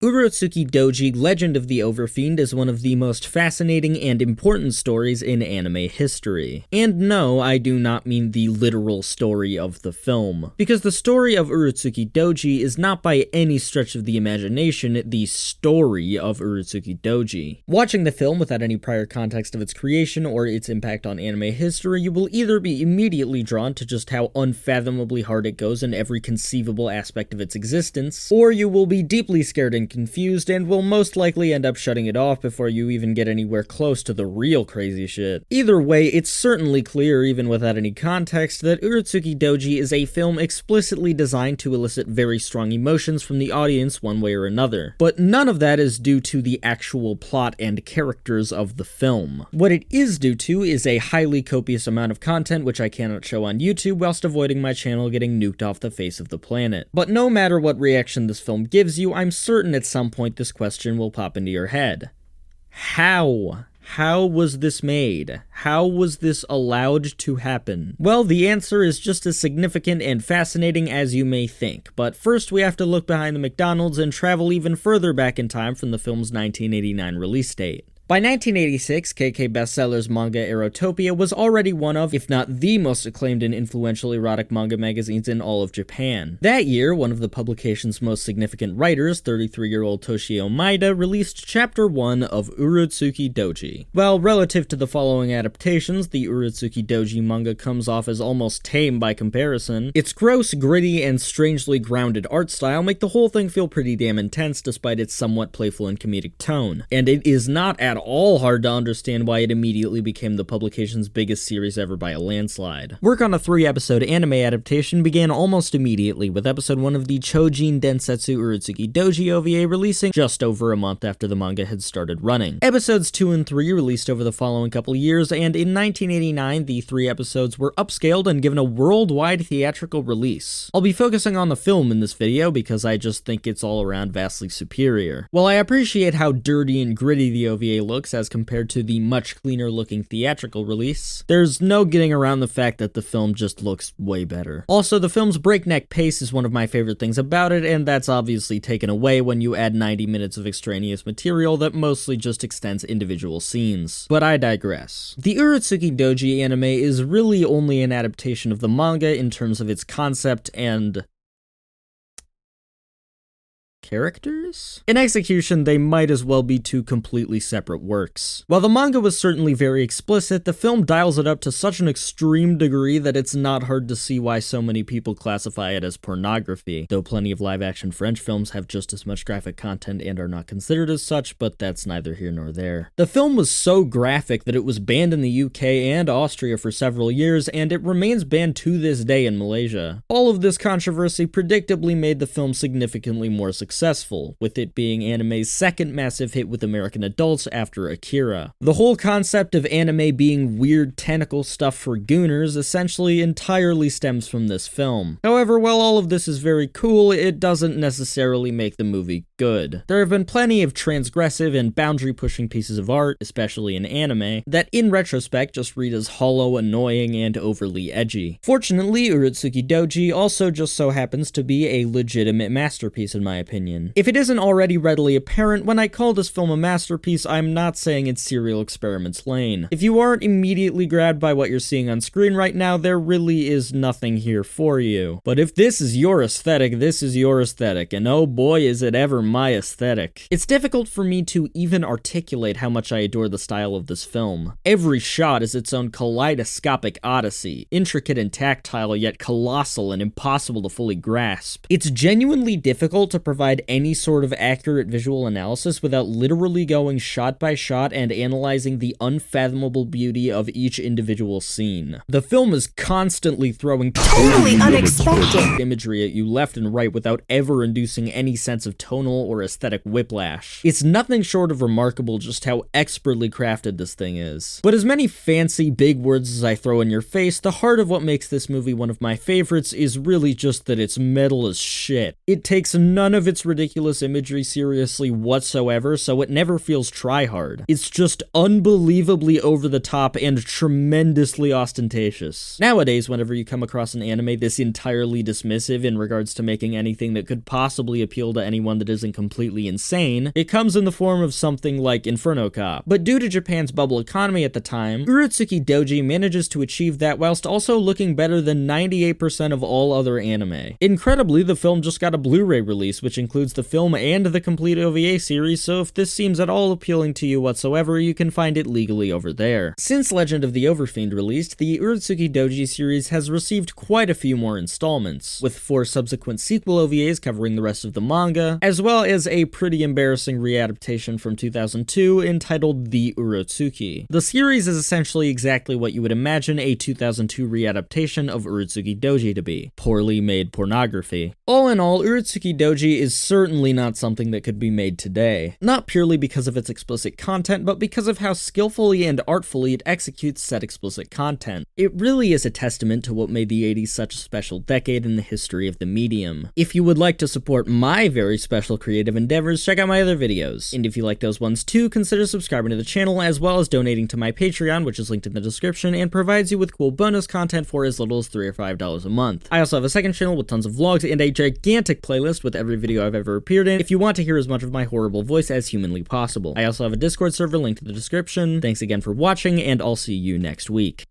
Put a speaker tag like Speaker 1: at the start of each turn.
Speaker 1: Urotsukidoji, Legend of the Overfiend is one of the most fascinating and important stories in anime history. And no, I do not mean the literal story of the film, because the story of Urotsukidoji is not by any stretch of the imagination the story of Urotsukidoji. Watching the film without any prior context of its creation or its impact on anime history, you will either be immediately drawn to just how unfathomably hard it goes in every conceivable aspect of its existence, or you will be deeply scared and confused and will most likely end up shutting it off before you even get anywhere close to the real crazy shit. Either way, it's certainly clear, even without any context, that Urotsukidoji is a film explicitly designed to elicit very strong emotions from the audience one way or another. But none of that is due to the actual plot and characters of the film. What it is due to is a highly copious amount of content which I cannot show on YouTube whilst avoiding my channel getting nuked off the face of the planet. But no matter what reaction this film gives you, I'm certain at some point this question will pop into your head. How? How was this made? How was this allowed to happen? Well, the answer is just as significant and fascinating as you may think, but first we have to look behind the McDonald's and travel even further back in time from the film's 1989 release date. By 1986, KK Bestseller's manga Erotopia was already one of, if not the most acclaimed and influential erotic manga magazines in all of Japan. That year, one of the publication's most significant writers, 33-year-old Toshio Maeda, released Chapter 1 of Urotsukidoji. While relative to the following adaptations, the Urotsukidoji manga comes off as almost tame by comparison, its gross, gritty, and strangely grounded art style make the whole thing feel pretty damn intense despite its somewhat playful and comedic tone. And it is not at all hard to understand why it immediately became the publication's biggest series ever by a landslide. Work on a 3-episode anime adaptation began almost immediately, with episode 1 of the Chojin Densetsu Urotsukidoji OVA releasing just over a month after the manga had started running. Episodes 2 and 3 released over the following couple years, and in 1989 the 3 episodes were upscaled and given a worldwide theatrical release. I'll be focusing on the film in this video because I just think it's all around vastly superior. While I appreciate how dirty and gritty the OVA looks as compared to the much cleaner looking theatrical release, there's no getting around the fact that the film just looks way better. Also, the film's breakneck pace is one of my favorite things about it, and that's obviously taken away when you add 90 minutes of extraneous material that mostly just extends individual scenes. But I digress. The Urotsukidoji anime is really only an adaptation of the manga in terms of its concept and characters? In execution, they might as well be two completely separate works. While the manga was certainly very explicit, the film dials it up to such an extreme degree that it's not hard to see why so many people classify it as pornography, though plenty of live-action French films have just as much graphic content and are not considered as such, but that's neither here nor there. The film was so graphic that it was banned in the UK and Austria for several years, and it remains banned to this day in Malaysia. All of this controversy predictably made the film significantly more successful, with it being anime's second massive hit with American adults after Akira. The whole concept of anime being weird tentacle stuff for gooners essentially entirely stems from this film. However, while all of this is very cool, it doesn't necessarily make the movie good. There have been plenty of transgressive and boundary-pushing pieces of art, especially in anime, that in retrospect just read as hollow, annoying, and overly edgy. Fortunately, Urotsukidoji also just so happens to be a legitimate masterpiece in my opinion. If it isn't already readily apparent, when I call this film a masterpiece, I'm not saying it's Serial Experiments Lane. If you aren't immediately grabbed by what you're seeing on screen right now, there really is nothing here for you. But if this is your aesthetic, this is your aesthetic, and oh boy is it ever my aesthetic. It's difficult for me to even articulate how much I adore the style of this film. Every shot is its own kaleidoscopic odyssey, intricate and tactile, yet colossal and impossible to fully grasp. It's genuinely difficult to provide any sort of accurate visual analysis without literally going shot by shot and analyzing the unfathomable beauty of each individual scene. The film is constantly throwing totally unexpected imagery at you left and right without ever inducing any sense of tonal or aesthetic whiplash. It's nothing short of remarkable just how expertly crafted this thing is. But as many fancy big words as I throw in your face, the heart of what makes this movie one of my favorites is really just that it's metal as shit. It takes none of its ridiculous imagery seriously whatsoever, so it never feels tryhard. It's just unbelievably over the top and tremendously ostentatious. Nowadays, whenever you come across an anime this entirely dismissive in regards to making anything that could possibly appeal to anyone that isn't completely insane, it comes in the form of something like Inferno Cop. But due to Japan's bubble economy at the time, Urotsukidoji manages to achieve that whilst also looking better than 98% of all other anime. Incredibly, the film just got a Blu-ray release, which includes the film and the complete OVA series, so if this seems at all appealing to you whatsoever, you can find it legally over there. Since Legend of the Overfiend released, the Urotsukidoji series has received quite a few more installments, with 4 subsequent sequel OVAs covering the rest of the manga, as well as a pretty embarrassing readaptation from 2002 entitled The Urotsuki. The series is essentially exactly what you would imagine a 2002 readaptation of Urotsukidoji to be: poorly made pornography. All in all, Urotsukidoji is certainly not something that could be made today. Not purely because of its explicit content, but because of how skillfully and artfully it executes said explicit content. It really is a testament to what made the 80s such a special decade in the history of the medium. If you would like to support my very special creative endeavors, check out my other videos. And if you like those ones too, consider subscribing to the channel as well as donating to my Patreon, which is linked in the description and provides you with cool bonus content for as little as $3 or $5 a month. I also have a second channel with tons of vlogs and a gigantic playlist with every video I've ever appeared in if you want to hear as much of my horrible voice as humanly possible. I also have a Discord server linked in the description. Thanks again for watching, and I'll see you next week.